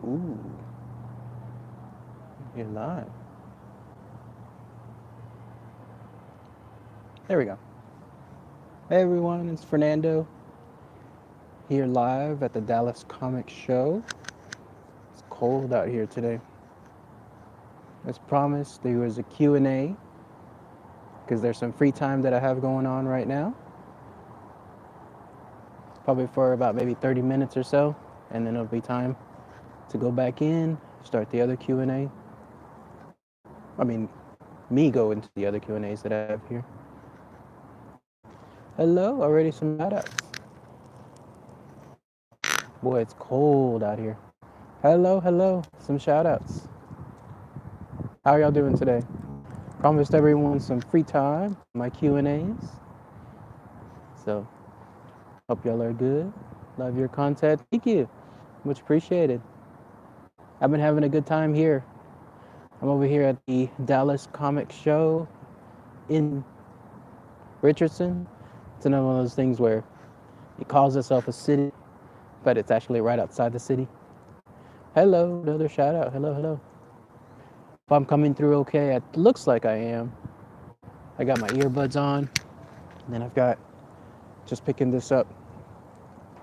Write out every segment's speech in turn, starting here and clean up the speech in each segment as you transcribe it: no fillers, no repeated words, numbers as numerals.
Ooh, you're live. There we go. Hey everyone, it's Fernando here live at the Dallas Comic Show. It's cold out here today. As promised, there was a Q&A because there's some free time that I have going on right now. Probably for about maybe 30 minutes or so, and then it'll be time to go back in, start the other Q&A. I mean, me go into the other Q&As that I have here. Hello, already some shoutouts. Boy, it's cold out here. Hello, some shoutouts. How are y'all doing today? Promised everyone some free time, my Q&As. So, hope y'all are good. Love your content. Thank you. Much appreciated. I've been having a good time here. I'm over here at the Dallas Comic Show in Richardson. It's another one of those things where it calls itself a city, but it's actually right outside the city. Hello, another shout out. Hello. If I'm coming through okay, it looks like I am. I got my earbuds on, and then I've got just picking this up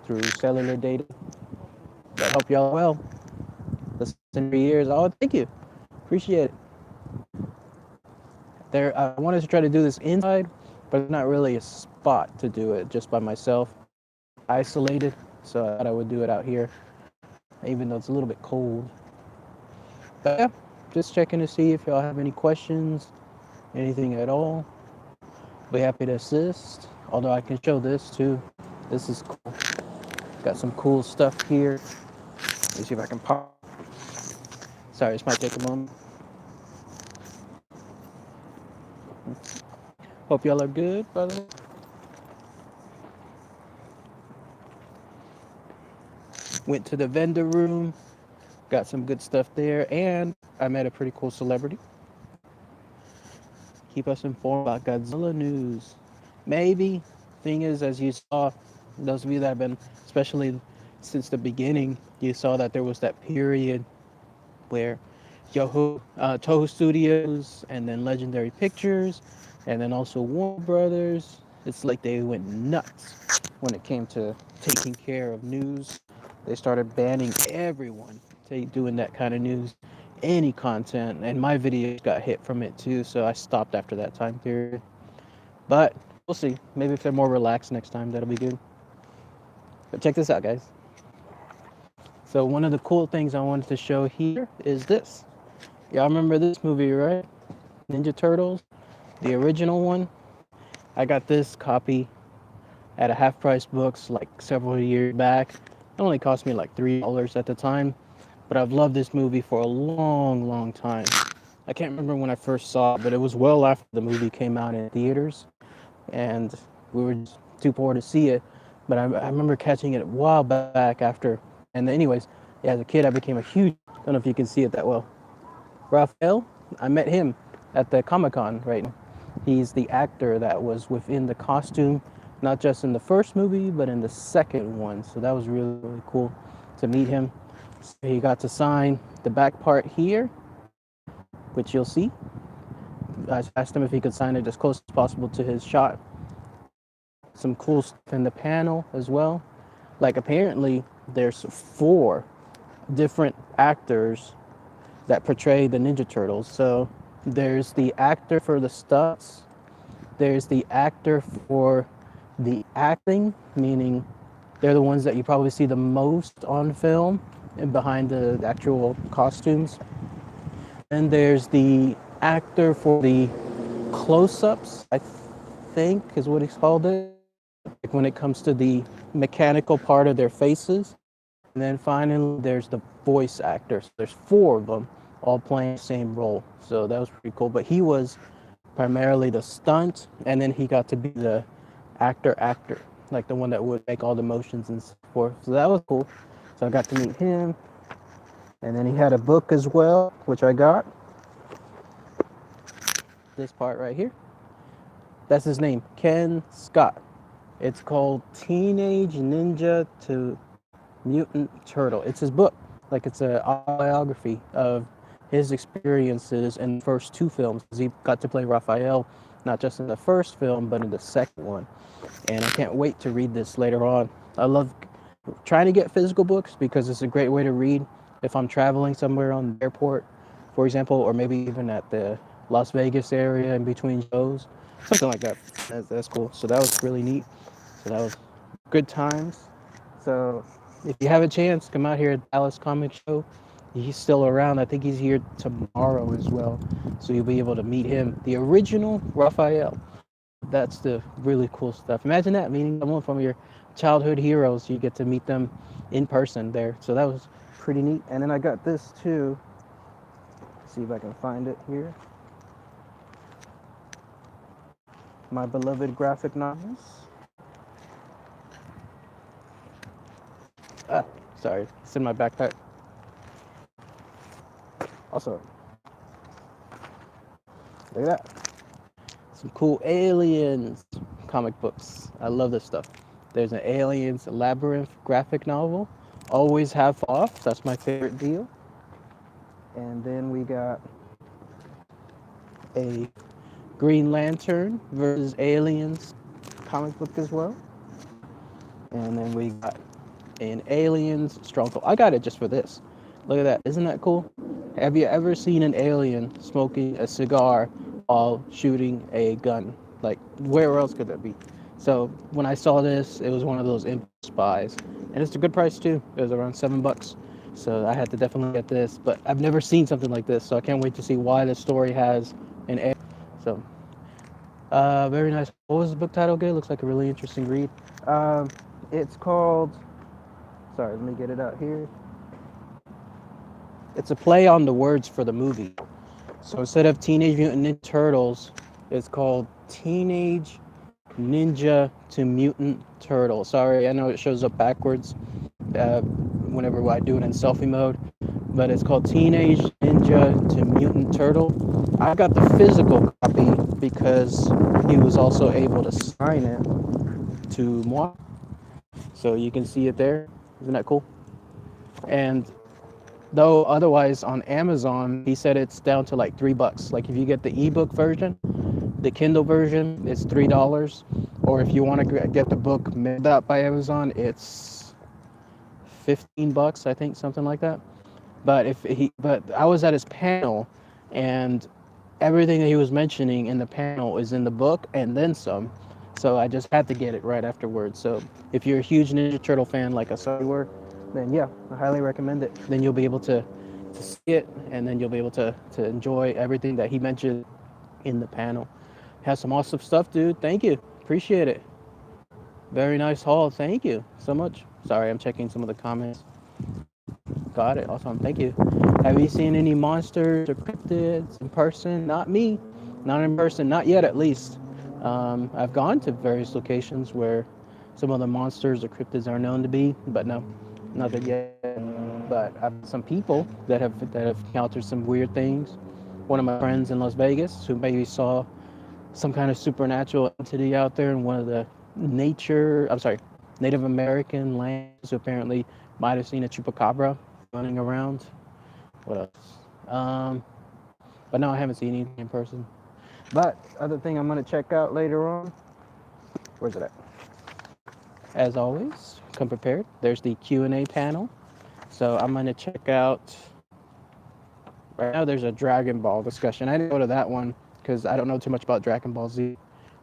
through cellular data. I hope y'all are well. Listen for years. Oh, thank you. Appreciate it. I wanted to try to do this inside, but it's not really a spot to do it just by myself, isolated. So I thought I would do it out here, even though it's a little bit cold. But yeah, just checking to see if y'all have any questions, anything at all. Be happy to assist. Although I can show this too. This is cool. Got some cool stuff here. Let me see if I can pop. Sorry, this might take a moment. Hope y'all are good, by the way. Went to the vendor room, got some good stuff there, and I met a pretty cool celebrity. Keep us informed about Godzilla news. Maybe. Thing is, as you saw, those of you that have been, especially since the beginning, you saw that there was that period where Toho Studios, and then Legendary Pictures, and then also Warner Brothers. It's like they went nuts when it came to taking care of news. They started banning everyone doing that kind of news, any content, and my videos got hit from it too. So I stopped after that time period. But we'll see. Maybe if they're more relaxed next time, that'll be good. But check this out, guys. So one of the cool things I wanted to show here is this. Y'all remember this movie, right? Ninja Turtles, the original one. I got this copy at a half price books like several years back. It only cost me like $3 at the time, but I've loved this movie for a long time. I can't remember when I first saw it, but it was well after the movie came out in theaters, and we were just too poor to see it. But I remember catching it a while back after. And anyways, yeah, as a kid, I became a huge. I don't know if you can see it that well. Raphael, I met him at the Comic-Con right now. He's the actor that was within the costume, not just in the first movie, but in the second one. So that was really cool to meet him. So he got to sign the back part here, which you'll see. I asked him if he could sign it as close as possible to his shot. Some cool stuff in the panel as well. Like apparently there's 4 different actors that portray the Ninja Turtles. So there's the actor for the stunts, there's the actor for the acting, meaning they're the ones that you probably see the most on film and behind the actual costumes. And there's the actor for the close-ups, I think is what he's called it, like when it comes to the mechanical part of their faces. And then finally, there's the voice actors. There's 4 of them, all playing the same role. So that was pretty cool. But he was primarily the stunt, and then he got to be the actor, like the one that would make all the motions and so forth. So that was cool. So I got to meet him. And then he had a book as well, which I got. This part right here. That's his name, Ken Scott. It's called Teenage Ninja to Mutant Turtle. It's his book. like it's a autobiography of his experiences in the first two films. 'Cause he got to play Raphael, not just in the first film, but in the second one. And I can't wait to read this later on. I love trying to get physical books because it's a great way to read if I'm traveling somewhere on the airport, for example, or maybe even at the Las Vegas area in between shows, something like that. That's cool. So that was really neat. So that was good times. So if you have a chance, come out here at Dallas Comic Show. He's still around. I think he's here tomorrow as well. So you'll be able to meet him, the original Raphael. That's the really cool stuff. Imagine that, meeting someone from your childhood heroes. You get to meet them in person there. So that was pretty neat. And then I got this too. Let's see if I can find it here. My beloved graphic novels. Ah, sorry, it's in my backpack. Also, look at that. Some cool aliens comic books. I love this stuff. There's an Aliens Labyrinth graphic novel. Always half off. That's my favorite deal. And then we got a Green Lantern versus Aliens comic book as well. And then we got an Aliens Stronghold. I got it just for this. Look at that. Isn't that cool? Have you ever seen an alien smoking a cigar while shooting a gun? Like, where else could that be? So when I saw this, it was one of those impulse buys, and it's a good price too. It was around $7, so I had to definitely get this. But I've never seen something like this, so I can't wait to see why the story has an A. So, very nice. What was the book title again? Looks like a really interesting read. It's called. Sorry, let me get it out here. It's a play on the words for the movie. So instead of Teenage Mutant Ninja Turtles, it's called Teenage Ninja to Mutant Turtle. Sorry, I know it shows up backwards whenever I do it in selfie mode, but it's called Teenage Ninja to Mutant Turtle. I got the physical copy because he was also able to sign it to moi. So you can see it there. Isn't that cool? And though otherwise on Amazon, he said it's down to like $3. Like if you get the ebook version, the Kindle version is $3, or if you want to get the book mailed out by Amazon, it's $15, I think, something like that. But I was at his panel, and everything that he was mentioning in the panel is in the book and then some. So I just had to get it right afterwards. So if you're a huge Ninja Turtle fan like us were, then yeah, I highly recommend it. Then you'll be able to see it, and then you'll be able to enjoy everything that he mentioned in the panel. Has some awesome stuff, dude. Thank you. Appreciate it. Very nice haul. Thank you so much. Sorry, I'm checking some of the comments. Got it. Awesome. Thank you. Have you seen any monsters or cryptids in person? Not me. Not in person. Not yet, at least. I've gone to various locations where some of the monsters or cryptids are known to be, but no, nothing yet. But I've some people that have encountered some weird things. One of my friends in Las Vegas who maybe saw some kind of supernatural entity out there in one of the Native American lands, who apparently might have seen a chupacabra running around. What else? But no, I haven't seen anything in person. But other thing I'm gonna check out later on. Where's it at? As always, come prepared. There's the Q&A panel. So I'm gonna check out. Right now, there's a Dragon Ball discussion. I didn't go to that one because I don't know too much about Dragon Ball Z.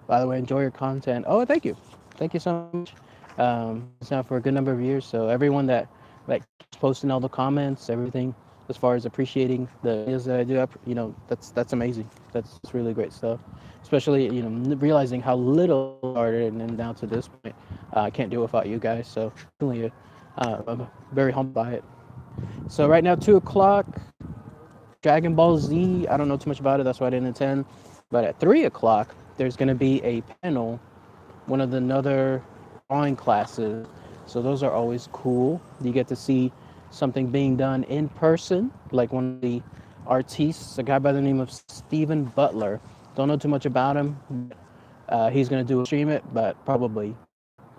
By the way, enjoy your content. Oh, thank you. Thank you so much. It's now for a good number of years. So everyone that keeps posting all the comments, everything, as far as appreciating the videos that I do, that's amazing. That's really great stuff. Especially, realizing how little I started and then down to this point. I can't do it without you guys. So definitely, I'm very humbled by it. So right now, 2 o'clock, Dragon Ball Z. I don't know too much about it. That's why I didn't attend. But at 3 o'clock, there's going to be a panel, one of the another drawing classes. So those are always cool. You get to see something being done in person, like one of the artists, a guy by the name of Stephen Butler. Don't know too much about him. He's going to do a stream it, but probably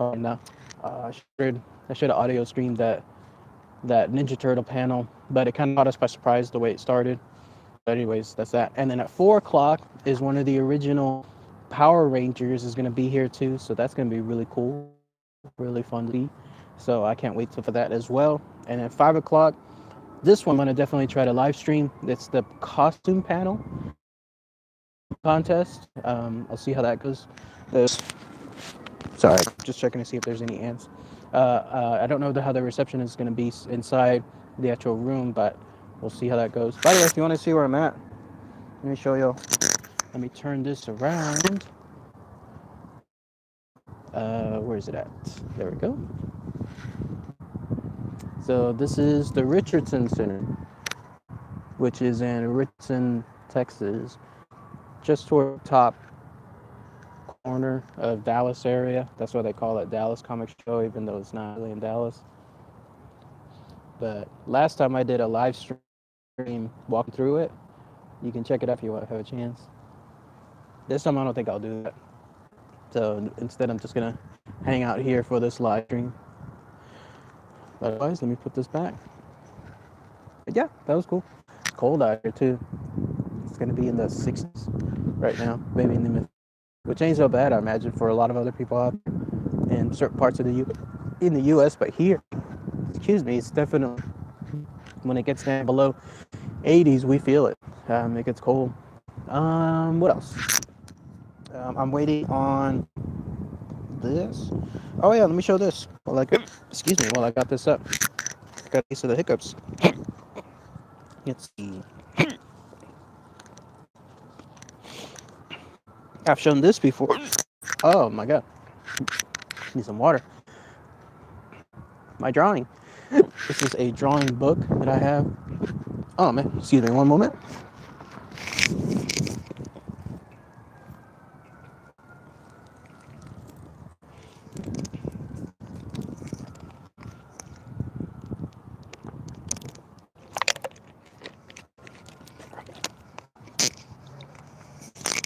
not. I should have audio streamed that that Ninja Turtle panel, but it kind of caught us by surprise the way it started. But anyways, that's that. And then at 4 o'clock is one of the original Power Rangers is going to be here too, so that's going to be really cool, really fun to see. So I can't wait for that as well. And at 5 o'clock, this one I'm going to definitely try to live stream. It's the costume panel contest. I'll see how that goes. Sorry, just checking to see if there's any ants. I don't know how the reception is going to be inside the actual room, but we'll see how that goes. By the way, if you want to see where I'm at, let me show you. Let me turn this around. Where is it at? There we go. So this is the Richardson Center, which is in Richardson, Texas, just toward the top corner of Dallas area. That's why they call it Dallas Comic Show, even though it's not really in Dallas. But last time I did a live stream walking through it. You can check it out if you want to have a chance. This time I don't think I'll do that. So instead I'm just gonna hang out here for this live stream. But otherwise, let me put this back. But yeah, that was cool. It's cold out here too. It's gonna be in the 60s right now, maybe in the mid, which ain't so bad, I imagine, for a lot of other people out in certain parts of in the U.S. But here, excuse me, it's definitely when it gets down below 80s, we feel it. It gets cold. What else? I'm waiting on this. Oh yeah, let me show this. Excuse me, while I got this up. Got a piece of the hiccups. Let's see. I've shown this before. Oh my god. Need some water. My drawing. This is a drawing book that I have. Oh man, excuse me one moment.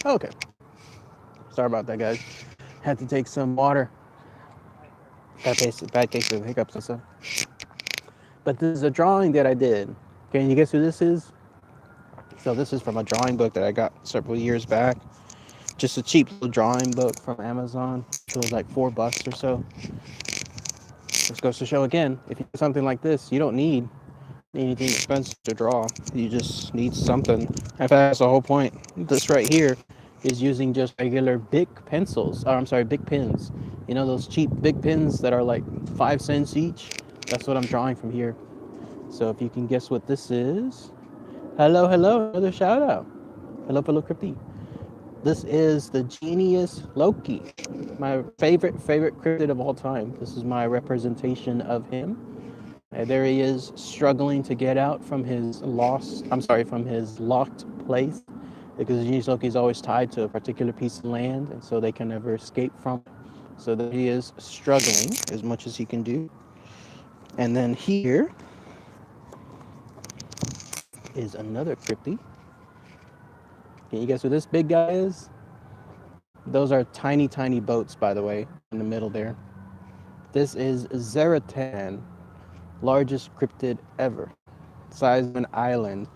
Okay. Sorry about that, guys. Had to take some water. Bad case of hiccups and stuff. But this is a drawing that I did. Can you guess who this is? So this is from a drawing book that I got several years back. Just a cheap little drawing book from Amazon. It was like $4 or so. This goes to show again, if you do something like this, you don't need anything expensive to draw. You just need something. In fact, that's the whole point. This right here is using just regular Bic pencils. Or I'm sorry, Bic pens. You know those cheap Bic pens that are like 5 cents each? That's what I'm drawing from here. So if you can guess what this is. Hello, another shout out. Hello, fellow Crypty. This is the Genius Loki, my favorite cryptid of all time. This is my representation of him. There he is, struggling to get out from his from his locked place, because Genius Loki is always tied to a particular piece of land, and so they can never escape from it. So there he is, struggling as much as he can do. And then here is another cryptid. Can you guess who this big guy is? Those are tiny, tiny boats, by the way, in the middle there. This is Zaratan, largest cryptid ever. Size of an island.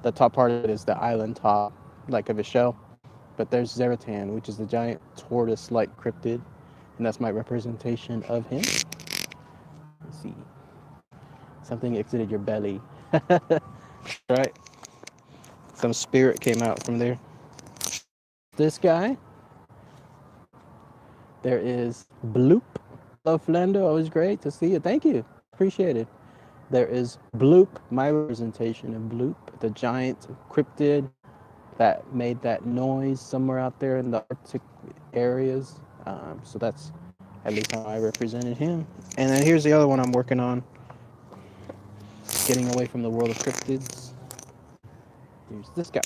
The top part of it is the island top, like of a shell. But there's Zaratan, which is the giant tortoise-like cryptid, and that's my representation of him. Let's see. Something exited your belly. Right? Some spirit came out from there. This guy. There is Bloop. Hello, Flando. Always great to see you. Thank you. Appreciate it. There is Bloop, my representation of Bloop, the giant cryptid that made that noise somewhere out there in the Arctic areas. So that's at least how I represented him. And then here's the other one I'm working on. Getting away from the world of cryptids. Here's this guy.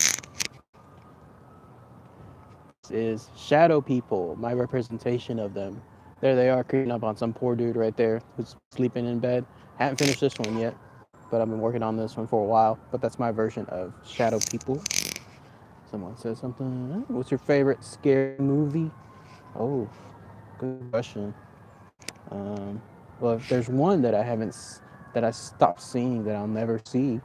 This is Shadow People, my representation of them. There they are, creeping up on some poor dude right there who's sleeping in bed. Haven't finished this one yet, but I've been working on this one for a while. But that's my version of Shadow People. Someone said something. What's your favorite scary movie? Oh, good question. Well, if there's one that I haven't that I stopped seeing that I'll never see.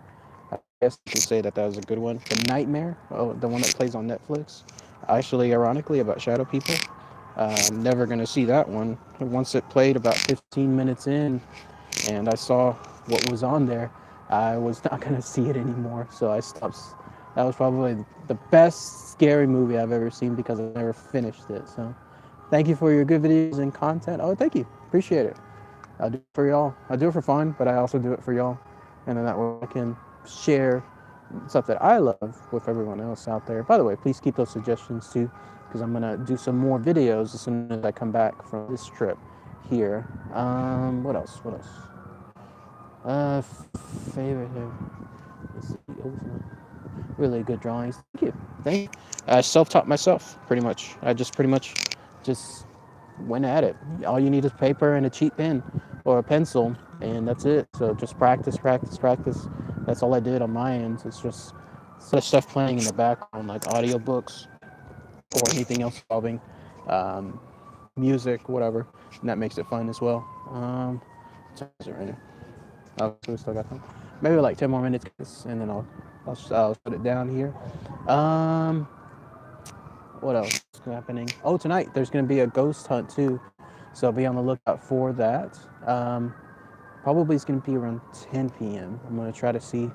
I guess you could say that that was a good one. The Nightmare, oh, the one that plays on Netflix. Actually, ironically, about shadow people. I'm never gonna see that one. Once it played about 15 minutes in, and I saw what was on there, I was not gonna see it anymore. So I stopped. That was probably the best scary movie I've ever seen because I never finished it. So thank you for your good videos and content. Oh, thank you. Appreciate it. I do it for y'all. I do it for fun, but I also do it for y'all. And then that way I can share stuff that I love with everyone else out there. By the way, please keep those suggestions too, because I'm gonna do some more videos as soon as I come back from this trip here. What else? What else? Favorite. Let's see. Really good drawings. Thank you. Thank you. I self-taught myself pretty much. I just pretty much just went at it. All you need is paper and a cheap pen or a pencil, and that's it. So just practice, practice, practice. That's all I did on my end. It's just sort of stuff playing in the background, like audiobooks or anything else involving um, music, whatever. And that makes it fun as well. What time is it right now? Oh, so we still got time. Maybe like 10 more minutes, and then I'll put it down here. Um, what else is happening? Oh, tonight there's going to be a ghost hunt too, so be on the lookout for that. Probably it's going to be around 10 p.m. I'm going to try to see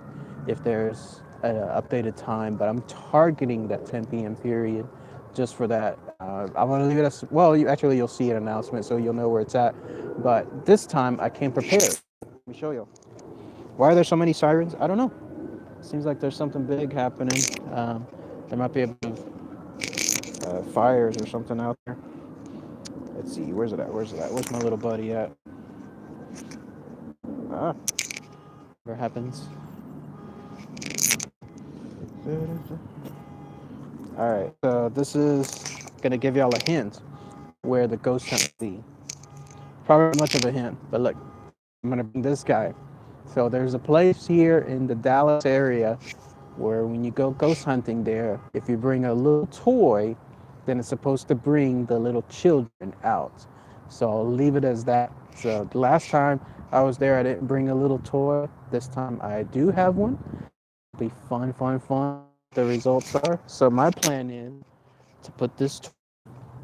if there's an updated time, but I'm targeting that 10 p.m. period just for that. I'm going to leave it as well. You'll see an announcement, so you'll know where it's at. But this time I came prepared. Let me show you. Why are there so many sirens? I don't know. Seems like there's something big happening. There might be a bit of fires or something out there. Let's see. Where's it at? Where's it at? Where's my little buddy at? Ah, whatever happens. All right. So this is gonna give y'all a hint where the ghost hunt will be. Probably much of a hint, but look, I'm gonna bring this guy. So there's a place here in the Dallas area where when you go ghost hunting there, if you bring a little toy, then it's supposed to bring the little children out. So I'll leave it as that. So the last time I was there, I didn't bring a little toy. This time I do have one. It'll be fun, fun, fun. The results are. So my plan is to put this toy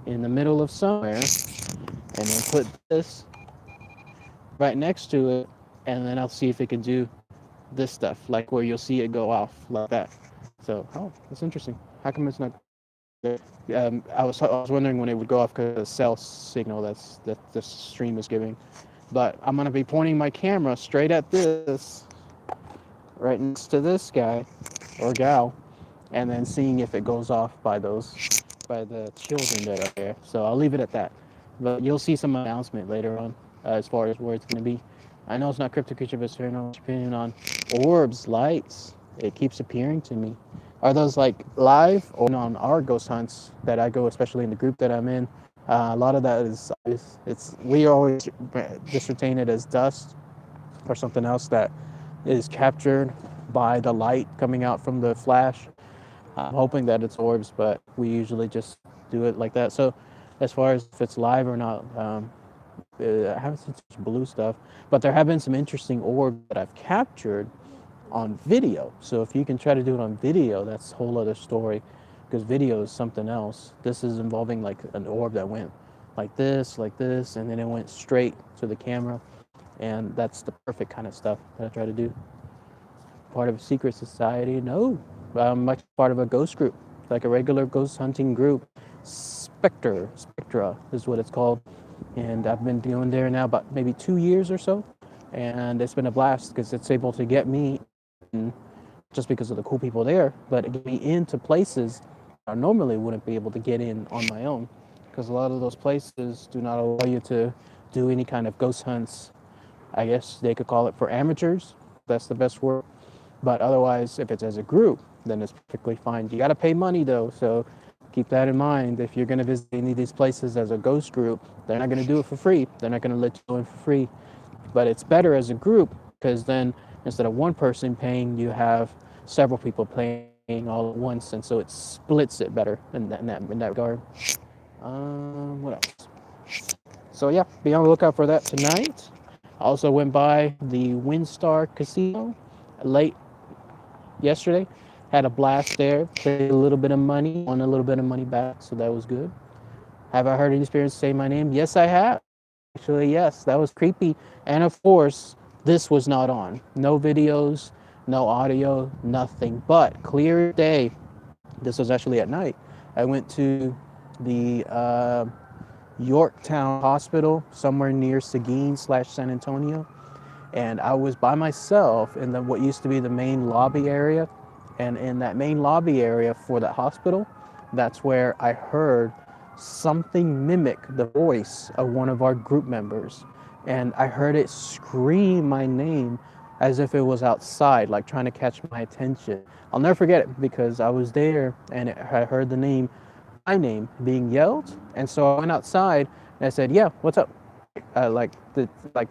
in the middle of somewhere and then put this right next to it, and then I'll see if it can do this stuff, like where you'll see it go off like that. So, oh, that's interesting. How come it's not? I was wondering when it would go off because of the cell signal that the stream is giving. But I'm gonna be pointing my camera straight at this, right next to this guy or gal, and then seeing if it goes off by the children that are there. So I'll leave it at that. But you'll see some announcement later on as far as where it's gonna be. I know it's not Crypto Creature, but it's no opinion on orbs, lights. It keeps appearing to me. Are those like live or on our ghost hunts that I go, especially in the group that I'm in? A lot of that is we always just retain it as dust or something else that is captured by the light coming out from the flash. I'm hoping that it's orbs, but we usually just do it like that. So as far as if it's live or not, I haven't seen such blue stuff, but there have been some interesting orbs that I've captured on video. So if you can try to do it on video, that's a whole other story, because video is something else. This is involving like an orb that went like this, and then it went straight to the camera, and that's the perfect kind of stuff that I try to do. Part of a secret society? No, I'm much part of a ghost group, like a regular ghost hunting group. Spectra is what it's called, and I've been doing there now about maybe 2 years or so, and it's been a blast because it's able to get me in, just because of the cool people there, but it get me into places I normally wouldn't be able to get in on my own, because a lot of those places do not allow you to do any kind of ghost hunts. I guess they could call it for amateurs. That's the best word. But otherwise, if it's as a group, then it's perfectly fine. You got to pay money though, so keep that in mind. If you're going to visit any of these places as a ghost group, they're not going to do it for free. They're not going to let you go in for free. But it's better as a group, because then instead of one person paying, you have several people paying all at once, and so it splits it better in that regard. What else? So yeah, be on the lookout for that tonight. I also went by the WinStar Casino late yesterday. Had a blast there. Played a little bit of money, won a little bit of money back, so that was good. Have I heard any spirits say my name? Yes, I have. Actually, yes, that was creepy. And of course, this was not on. No videos, no audio, nothing. But clear day. This was actually at night. I went to the Yorktown Hospital, somewhere near Seguin/San Antonio, and I was by myself in the what used to be the main lobby area. And in that main lobby area for the hospital, that's where I heard something mimic the voice of one of our group members. And I heard it scream my name as if it was outside, like trying to catch my attention. I'll never forget it because I was there and I heard the name, my name being yelled. And so I went outside and I said, "Yeah, what's up?" Like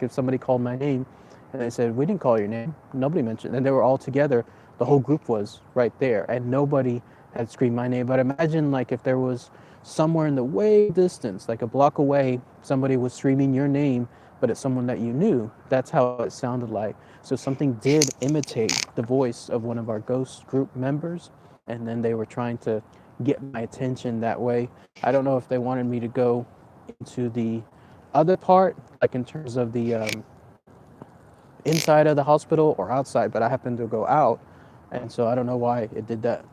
if somebody called my name, and they said, "We didn't call your name. Nobody mentioned." And they were all together. The whole group was right there, and nobody had screamed my name. But imagine like if there was somewhere in the way distance, like a block away, somebody was screaming your name, but it's someone that you knew. That's how it sounded like. So something did imitate the voice of one of our ghost group members, and then they were trying to get my attention that way. I don't know if they wanted me to go into the other part, like in terms of the inside of the hospital or outside, but I happened to go out, and so I don't know why it did that.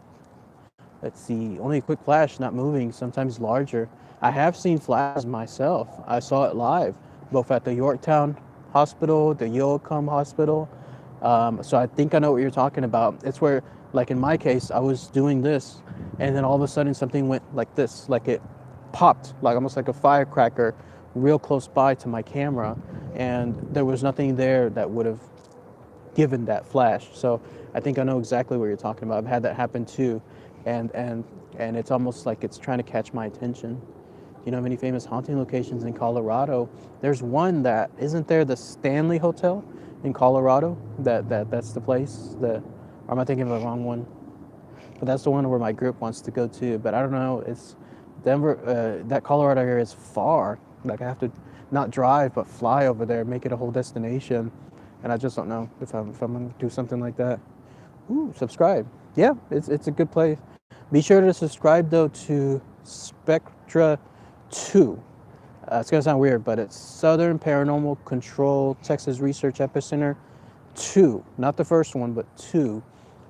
Let's see, only a quick flash, not moving, sometimes larger. I have seen flashes myself. I saw it live, both at the Yorktown Hospital, the Yoakum Hospital. So I think I know what you're talking about. It's where, like in my case, I was doing this, and then all of a sudden something went like this, like it popped, like almost like a firecracker, real close by to my camera, and there was nothing there that would have given that flash. So I think I know exactly what you're talking about. I've had that happen too, and and and it's almost like it's trying to catch my attention. You know, many famous haunting locations in Colorado. There's one that isn't there, the Stanley Hotel in Colorado. That's the place. Or am I thinking of the wrong one? But that's the one where my group wants to go to. But I don't know. It's Denver. That Colorado area is far. Like I have to not drive but fly over there, make it a whole destination. And I just don't know if I'm gonna do something like that. Ooh, subscribe. Yeah, it's a good place. Be sure to subscribe though to Spectra 2. It's gonna sound weird, but it's Southern Paranormal Control Texas Research Epicenter 2, not the first one, but 2,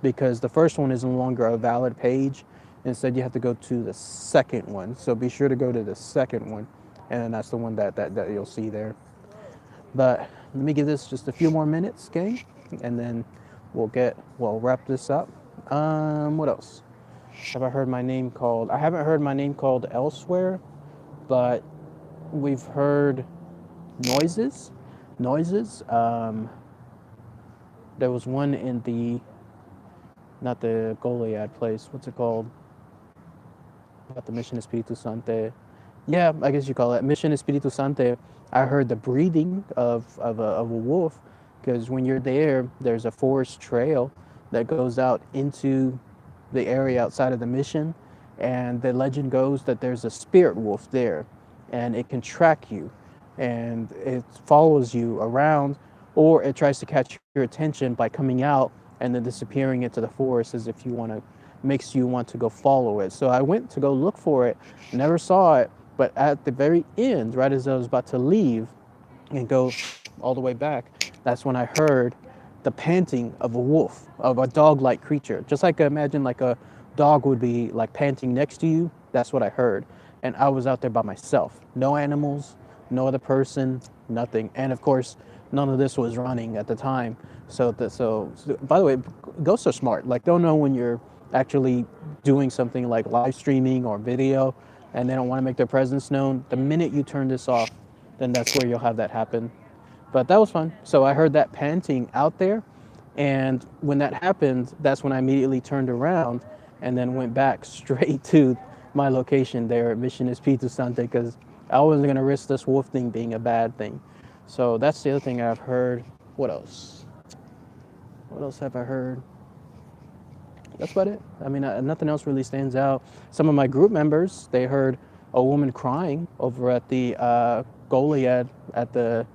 because the first one is no longer a valid page. Instead, you have to go to the second one. So be sure to go to the second one, and that's the one that you'll see there. But let me give this just a few more minutes, gang, and then we'll wrap this up. What else? Have I heard my name called? I haven't heard my name called elsewhere, but we've heard noises. Noises. There was one in not the Goliad place. What's it called? About the Mission Espiritu Santo. Yeah, I guess you call it Mission Espiritu Santo. I heard the breathing of a wolf, because when you're there, there's a forest trail that goes out into the area outside of the mission, and the legend goes that there's a spirit wolf there, and it can track you, and it follows you around, or it tries to catch your attention by coming out and then disappearing into the forest as if makes you want to go follow it. So I went to go look for it, never saw it, but at the very end, right as I was about to leave and go all the way back, that's when I heard the panting of a wolf, of a dog-like creature. Just like imagine like a dog would be like panting next to you. That's what I heard. And I was out there by myself. No animals, no other person, nothing. And of course, none of this was running at the time. So by the way, ghosts are smart. Like they'll know when you're actually doing something like live streaming or video, and they don't want to make their presence known. The minute you turn this off, then that's where you'll have that happen. But that was fun. So I heard that panting out there, and when that happened, that's when I immediately turned around and then went back straight to my location there at Mission Espiritu Santo, because I wasn't gonna risk this wolf thing being a bad thing. So that's the other thing I've heard. What else? What else have I heard? That's about it. I mean, nothing else really stands out. Some of my group members, they heard a woman crying over at the Goliad at the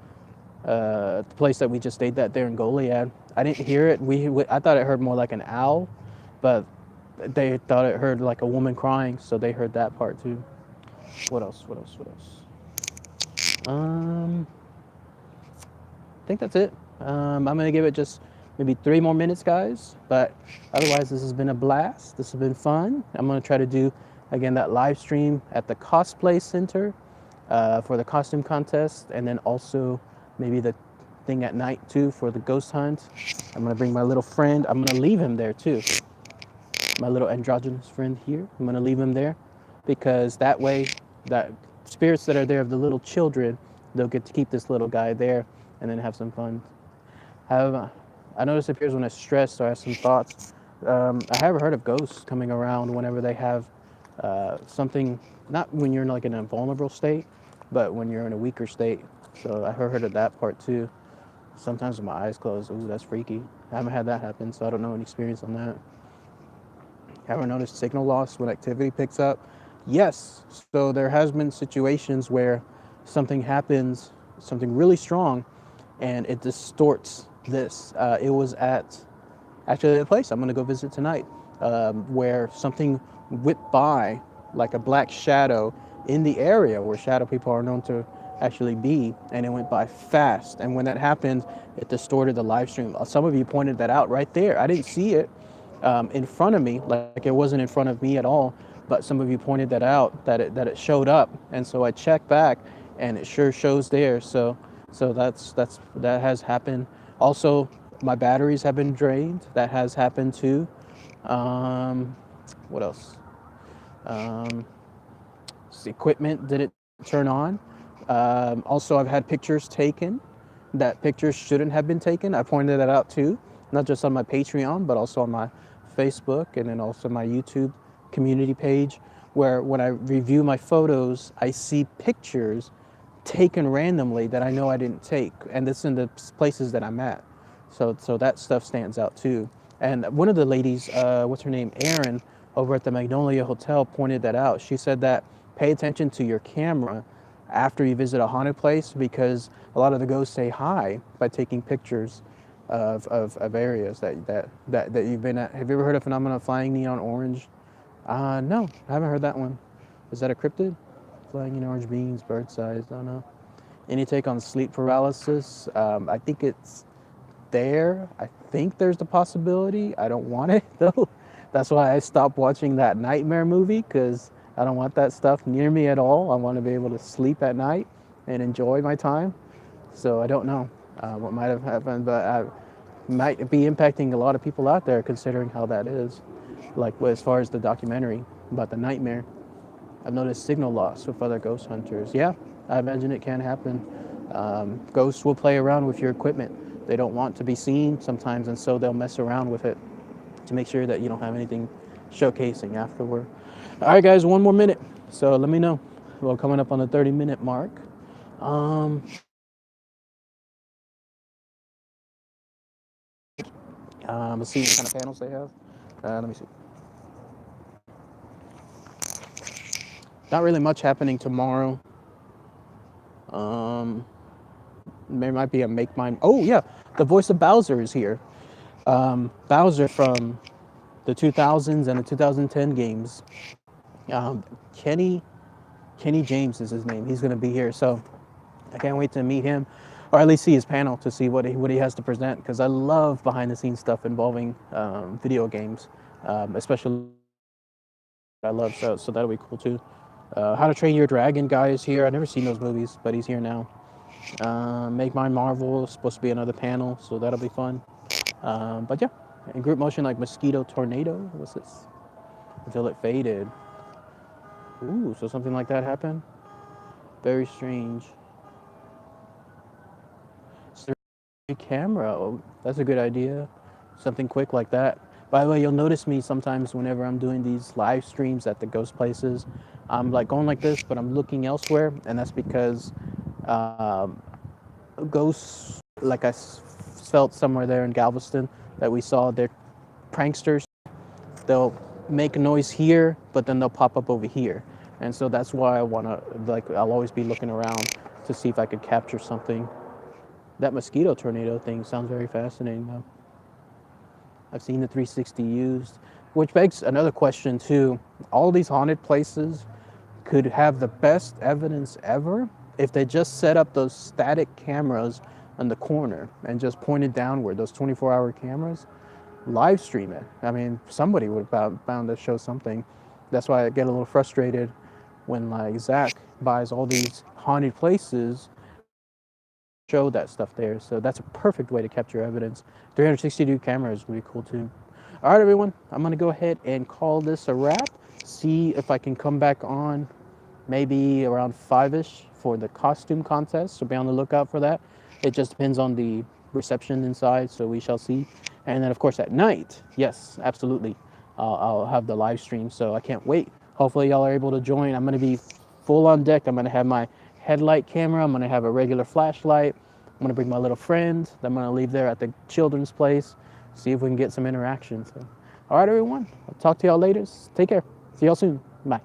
the place that we just stayed at there in Goliad. I didn't hear it. I thought it heard more like an owl, but they thought it heard like a woman crying, so they heard that part too. What else? What else? What else? I think that's it. I'm gonna give it just maybe 3 more minutes, guys. But otherwise, this has been a blast. This has been fun. I'm gonna try to do again that live stream at the cosplay center for the costume contest, and then also maybe the thing at night too for the ghost hunt. I'm gonna bring my little friend. I'm gonna leave him there too. My little androgynous friend here. I'm gonna leave him there because that way, that spirits that are there of the little children, they'll get to keep this little guy there and then have some fun. I notice it appears when I'm stressed or I have some thoughts. I have heard of ghosts coming around whenever they have something, not when you're in like in a vulnerable state, but when you're in a weaker state. So I heard of that part too. Sometimes with my eyes closed, ooh, that's freaky. I haven't had that happen, so I don't know any experience on that. Ever noticed signal loss when activity picks up? Yes. So there has been situations where something happens, something really strong, and it distorts this. It was at actually the place I'm going to go visit tonight, where something whipped by like a black shadow in the area where shadow people are known to actually be, and it went by fast. And when that happened, it distorted the live stream. Some of you pointed that out right there. I didn't see it in front of me, like it wasn't in front of me at all. But some of you pointed that out, that it showed up, and so I checked back, and it sure shows there. So that has happened. Also, my batteries have been drained. That has happened too. What else? Equipment didn't turn on. Also, I've had pictures taken that pictures shouldn't have been taken. I pointed that out too, not just on my Patreon, but also on my Facebook and then also my YouTube community page, where when I review my photos, I see pictures taken randomly that I know I didn't take, and this in the places that I'm at. So that stuff stands out too. And one of the ladies, what's her name, Erin, over at the Magnolia Hotel, pointed that out. She said that pay attention to your camera after you visit a haunted place, because a lot of the ghosts say hi by taking pictures of areas that you've been at. Have you ever heard of phenomenon of flying neon orange? No, I haven't heard that one. Is that a cryptid? Flying in orange beans, bird size, I don't know. Any take on sleep paralysis? I think it's there. I think there's the possibility. I don't want it though. That's why I stopped watching that Nightmare movie, because I don't want that stuff near me at all. I want to be able to sleep at night and enjoy my time. So I don't know what might have happened, but I might be impacting a lot of people out there considering how that is. Like as far as the documentary about the nightmare, I've noticed signal loss with other ghost hunters. Yeah, I imagine it can happen. Ghosts will play around with your equipment. They don't want to be seen sometimes, and so they'll mess around with it to make sure that you don't have anything showcasing afterward. All right, guys, 1 more minute. So let me know. Well, coming up on the 30-minute mark. Let's see what kind of panels they have. Let me see. Not really much happening tomorrow. There might be a Make Mine. Oh, yeah. The voice of Bowser is here. Bowser from the 2000s and the 2010 games. Kenny James is his name. He's going to be here. So I can't wait to meet him, or at least see his panel to see what he has to present, because I love behind the scenes stuff involving video games, especially I love. So that'll be cool too. How to Train Your Dragon guy is here. I've never seen those movies, but he's here now. Make Mine Marvel is supposed to be another panel, so that'll be fun. But yeah, in group motion like Mosquito Tornado. What's this? Until it faded. Ooh, so something like that happened? Very strange. Camera. Oh, that's a good idea. Something quick like that. By the way, you'll notice me sometimes whenever I'm doing these live streams at the ghost places, I'm like going like this, but I'm looking elsewhere, and that's because ghosts, like I felt somewhere there in Galveston that we saw, they're pranksters. They'll make a noise here, but then they'll pop up over here. And so that's why I want to, like, I'll always be looking around to see if I could capture something. That mosquito tornado thing sounds very fascinating, though. I've seen the 360 used, which begs another question, too. All these haunted places could have the best evidence ever if they just set up those static cameras on the corner and just pointed downward, those 24-hour cameras, live stream it. I mean, somebody would have bound to show something. That's why I get a little frustrated when like Zach buys all these haunted places, show that stuff there. So that's a perfect way to capture evidence. 360 cameras would be cool too. All right, everyone, I'm gonna go ahead and call this a wrap. See if I can come back on maybe around 5-ish for the costume contest, so be on the lookout for that. It just depends on the reception inside, so we shall see. And then of course at night, yes, absolutely, I'll have the live stream, so I can't wait. Hopefully y'all are able to join. I'm gonna be full on deck. I'm gonna have my headlight camera, I'm gonna have a regular flashlight, I'm gonna bring my little friend that I'm gonna leave there at the children's place, see if we can get some interaction. So all right, everyone, I'll talk to y'all later. Take care. See y'all soon. Bye.